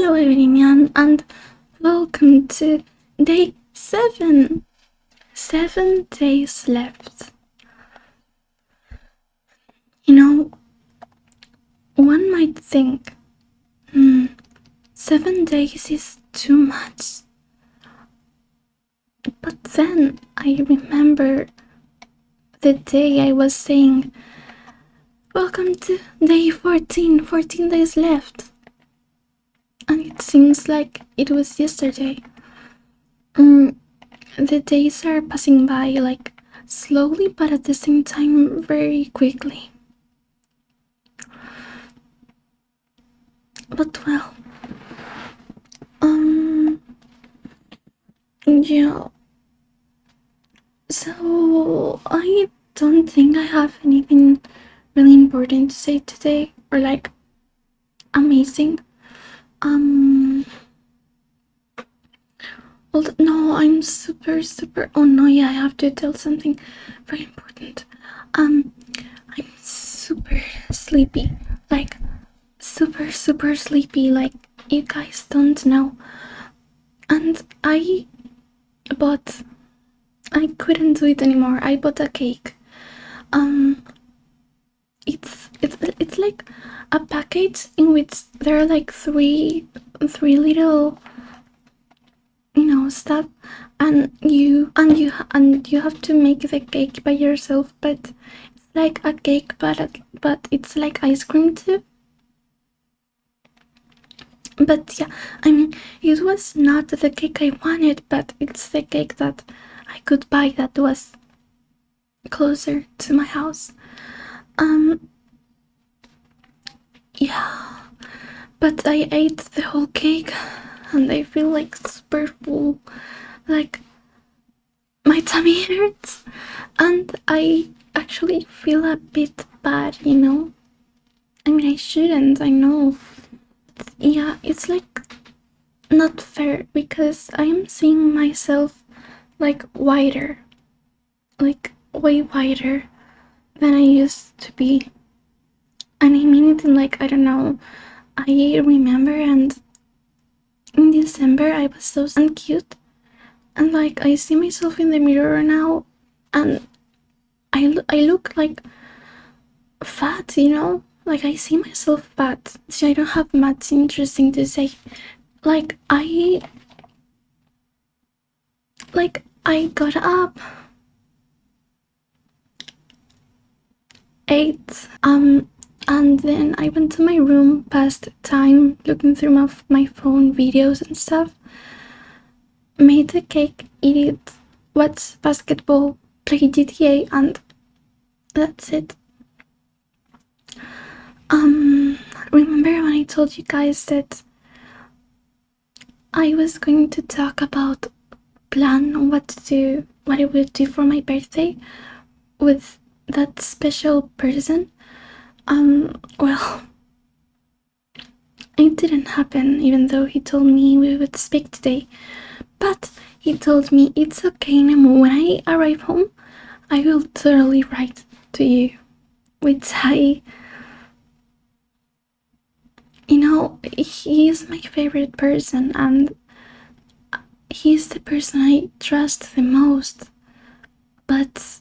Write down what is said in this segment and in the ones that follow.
Hello everyone and welcome to day 7. 7 days left. You know, one might think, 7 days is too much. But then I remember the day I was saying, welcome to day 14, 14 days left. And it seems like it was yesterday. The days are passing by like slowly, but at the same time very quickly. But well, yeah. So I don't think I have anything really important to say today, or like amazing. Well, no, I'm super. Oh no, yeah, I have to tell something very important. I'm super sleepy, like super sleepy, like you guys don't know. And I couldn't do it anymore. I bought a cake. It's like a package in which there are like three little stuff, and you have to make the cake by yourself, but it's like a cake, but it's like ice cream too. But yeah, I mean, it was not the cake I wanted, but it's the cake that I could buy that was closer to my house. Yeah, but I ate the whole cake and I feel like super full, like my tummy hurts, and I actually feel a bit bad, I mean, I shouldn't, I know. Yeah, it's like not fair because I am seeing myself like wider, like way wider than I used to be. And I mean it in like, I don't know, I remember, and in December I was so cute, and like I see myself in the mirror now, and I look like fat, like I see myself fat, so I don't have much interesting to say. Like I got up, ate, and then I went to my room, passed time looking through my phone videos and stuff, made the cake, eat it, watch basketball, play GTA, and that's it. Remember when I told you guys that I was going to talk about plan on what I would do for my birthday with that special person? Well, it didn't happen, even though he told me we would speak today. But he told me it's okay, Nemo, when I arrive home, I will totally write to you. Which he is my favorite person, and he's the person I trust the most. But,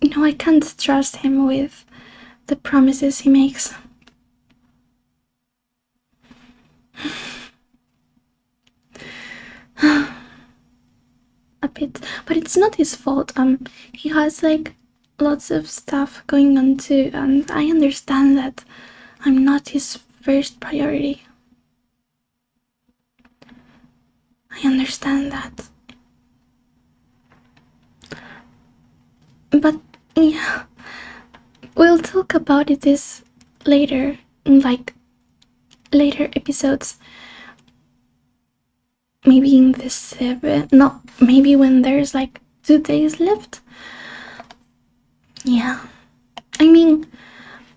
I can't trust him with the promises he makes. A bit, but it's not his fault. He has like lots of stuff going on too, and I understand that I'm not his first priority. I understand that. But yeah, we'll talk about it this later, in like later episodes. Maybe in the 7, no, maybe when there's like 2 days left. Yeah, I mean,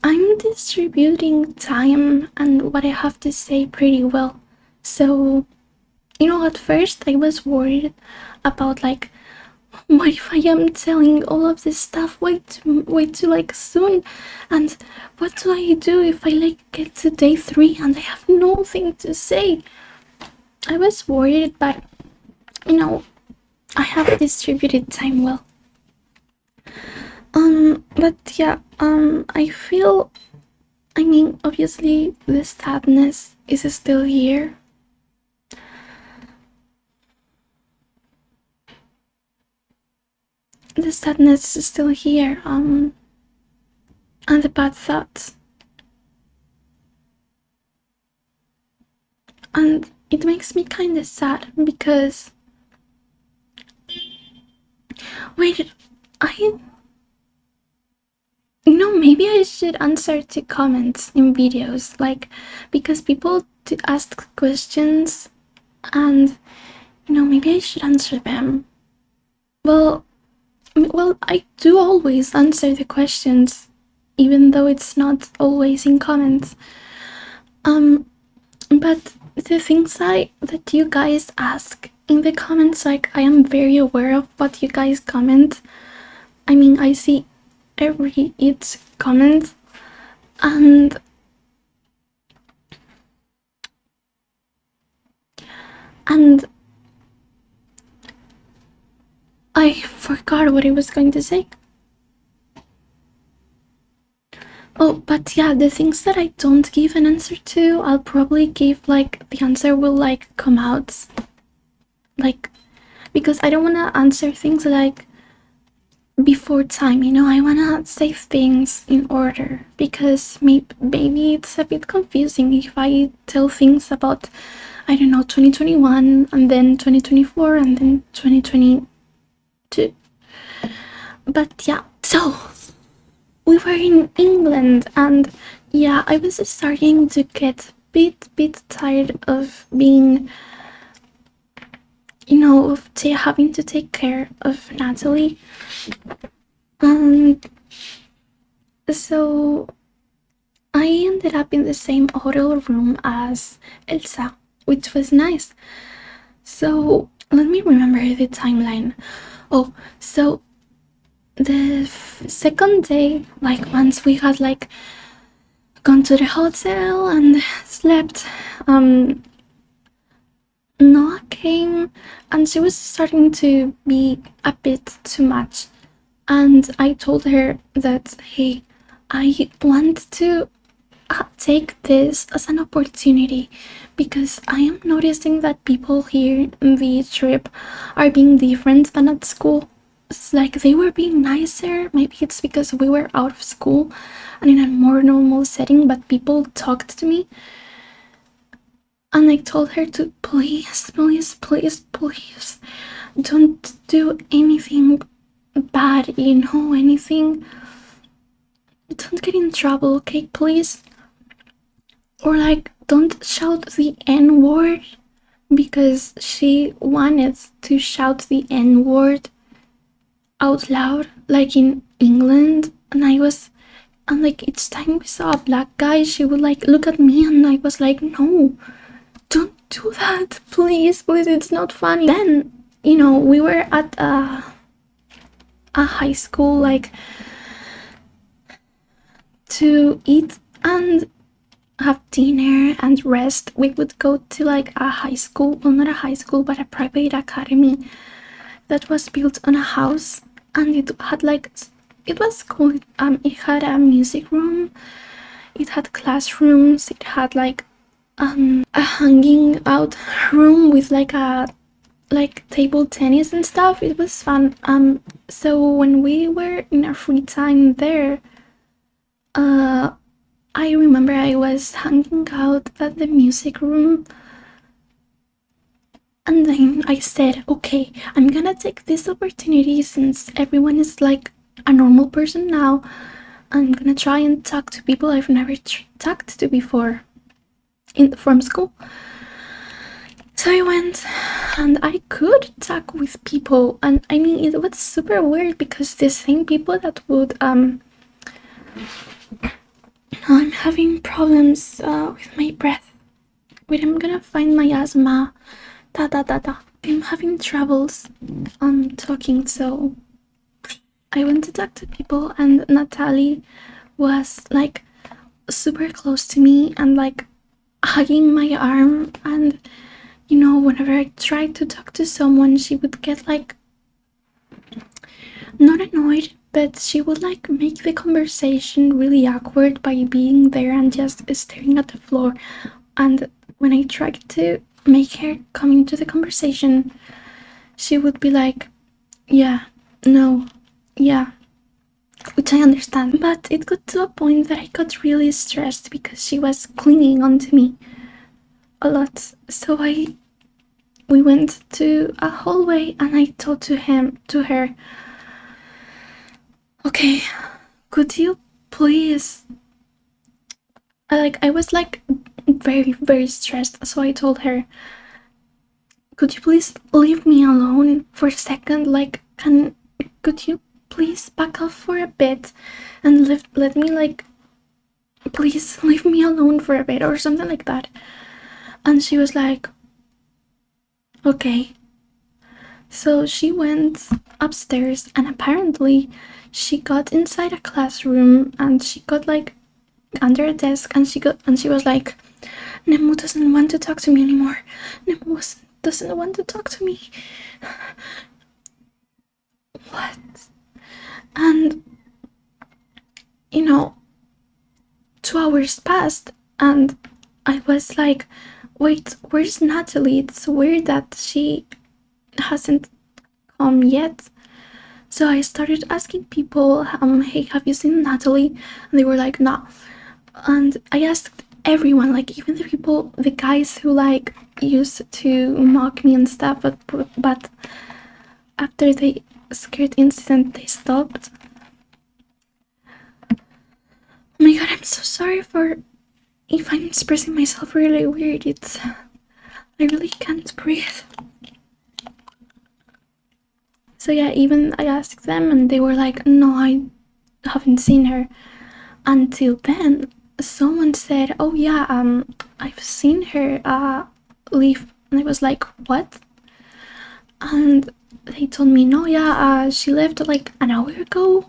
I'm distributing time and what I have to say pretty well. So, at first I was worried about like, what if I am telling all of this stuff way too like soon? And what do I do if I like get to day 3 and I have nothing to say? I was worried, but you know, I have distributed time well. But yeah, I mean, obviously the sadness is still here. The sadness is still here, and the bad thoughts. And it makes me kind of sad because, wait, maybe I should answer to comments in videos, like, because people ask questions, and maybe I should answer them. Well, I do always answer the questions, even though it's not always in comments. But the things that you guys ask in the comments, like, I am very aware of what you guys comment. I mean, I see each comment, and I forgot what I was going to say. Oh, but yeah, the things that I don't give an answer to, I'll probably give, like, the answer will, like, come out, like, because I don't want to answer things, like, before time, I want to say things in order, because maybe it's a bit confusing if I tell things about, I don't know, 2021, and then 2024, and then 2022. But yeah, so we were in England, and yeah, I was starting to get bit tired of being, of having to take care of Natalie. And so I ended up in the same hotel room as Elsa, which was nice. So let me remember the timeline. Oh, so the second day, like, once we had, like, gone to the hotel and slept, Noah came, and she was starting to be a bit too much, and I told her that, hey, I want to take this as an opportunity, because I am noticing that people here in the trip are being different than at school. It's like they were being nicer. Maybe it's because we were out of school and in a more normal setting, but people talked to me. And I told her to please don't do anything bad, anything. Don't get in trouble, okay, please? Or, like, don't shout the N-word, because she wanted to shout the N-word out loud, like in England, and like, each time we saw a black guy, she would, like, look at me, and I was like, no, don't do that, please, it's not funny. Then, we were at a high school, like, to eat and have dinner and rest. We would go to, like, a high school, well, not a high school, but a private academy that was built on a house, and it had, like, it was cool. It had a music room, it had classrooms, it had, like, a hanging out room with, like, table tennis and stuff. It was fun. So when we were in our free time there, I remember I was hanging out at the music room, and then I said, okay, I'm gonna take this opportunity, since everyone is, like, a normal person now. I'm gonna try and talk to people I've never talked to before from school. So I went, and I could talk with people, and I mean, it was super weird, because the same people that would I'm having problems with my breath. Wait, I'm gonna find my asthma. Da da da da. I'm having troubles talking, so I went to talk to people, and Natalie was like super close to me and like hugging my arm. And you know, whenever I tried to talk to someone, she would get like not annoyed, but she would like make the conversation really awkward by being there and just staring at the floor. And when I tried to make her come into the conversation, she would be like, yeah, no, yeah, which I understand. But it got to a point that I got really stressed because she was clinging onto me a lot. So we went to a hallway and I told to her, okay, could you please, I was like very, very stressed, so I told her, could you please leave me alone for a second? Like, could you please back off for a bit and let me, like, please leave me alone for a bit or something like that. And she was like, okay. So she went upstairs, and apparently she got inside a classroom and she got like under a desk, and she was like, Nemu doesn't want to talk to me anymore. Nemu doesn't want to talk to me. What? And you know, 2 hours passed and I was like, wait, where's Natalie? It's weird that she hasn't come yet. So I started asking people, hey, have you seen Natalie? And they were like, no. And I asked everyone, like even the guys who like used to mock me and stuff, but after the skirt incident, they stopped. Oh my god, I'm so sorry for if I'm expressing myself really weird. I really can't breathe. So yeah, even I asked them and they were like, no, I haven't seen her. Until then, someone said, oh yeah, I've seen her leave. And I was like, what? And they told me, no, yeah, she left like an hour ago.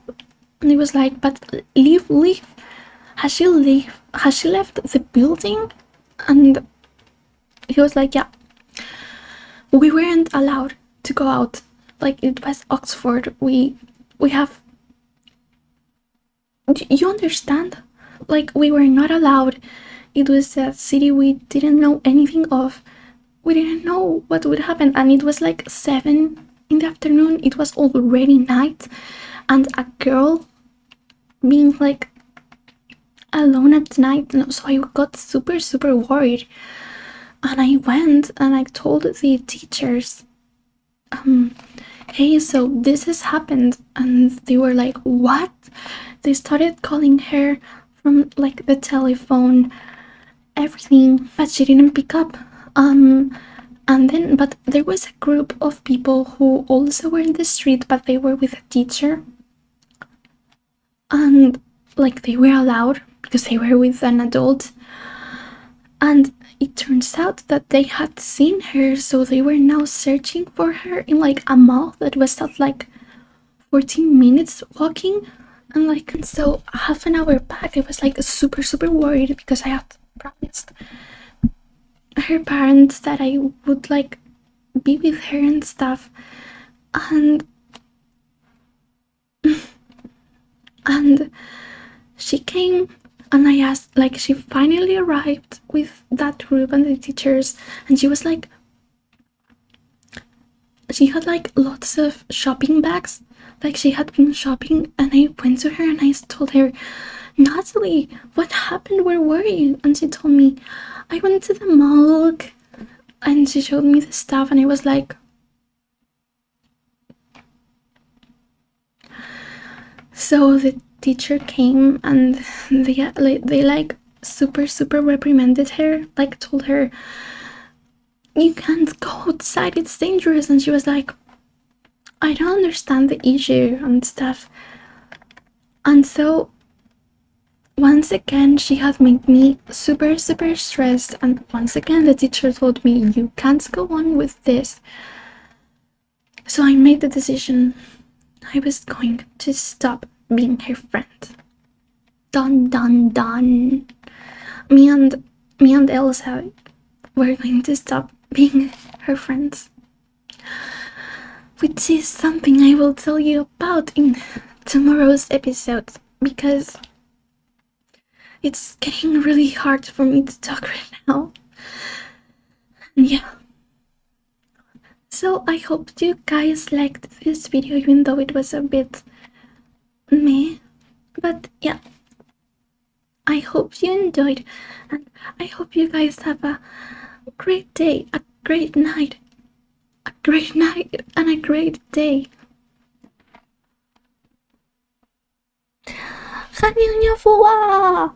And it was like, but leave. Has she left the building? And he was like, yeah, we weren't allowed to go out. Like, it was Oxford. We have, you understand? Like, we were not allowed. It was a city we didn't know anything of. We didn't know what would happen, and it was like 7 in the afternoon. It was already night, and a girl being like alone at night. So I got super, super worried, and I went and I told the teachers, hey, so this has happened. And they were like, what? They started calling her from like the telephone, everything, but she didn't pick up. And then, but there was a group of people who also were in the street, but they were with a teacher, and like they were allowed because they were with an adult. And it turns out that they had seen her, so they were now searching for her in like a mall that was at like 14 minutes walking. And like, so half an hour back, I was like super, super worried because I had promised her parents that I would like be with her and stuff. And and she came, and I asked, like, she finally arrived with that group and the teachers, and she was like, she had like lots of shopping bags, like she had been shopping. And I went to her and I told her, Natalie, what happened? Where were you? And she told me, I went to the mall. And she showed me the stuff, and I was like, so the teacher came and they like super, super reprimanded her, like told her, you can't go outside, it's dangerous. And she was like, I don't understand the issue and stuff. And so once again, she had made me super, super stressed. And once again, the teacher told me, you can't go on with this. So I made the decision I was going to stop being her friend. Dun dun dun. Me and Elsa were going to stop being her friends. Which is something I will tell you about in tomorrow's episode, because it's getting really hard for me to talk right now. Yeah. So I hope you guys liked this video, even though it was a bit meh. But yeah, I hope you enjoyed, and I hope you guys have a great day, a great night, and a great day. Kanyang niya po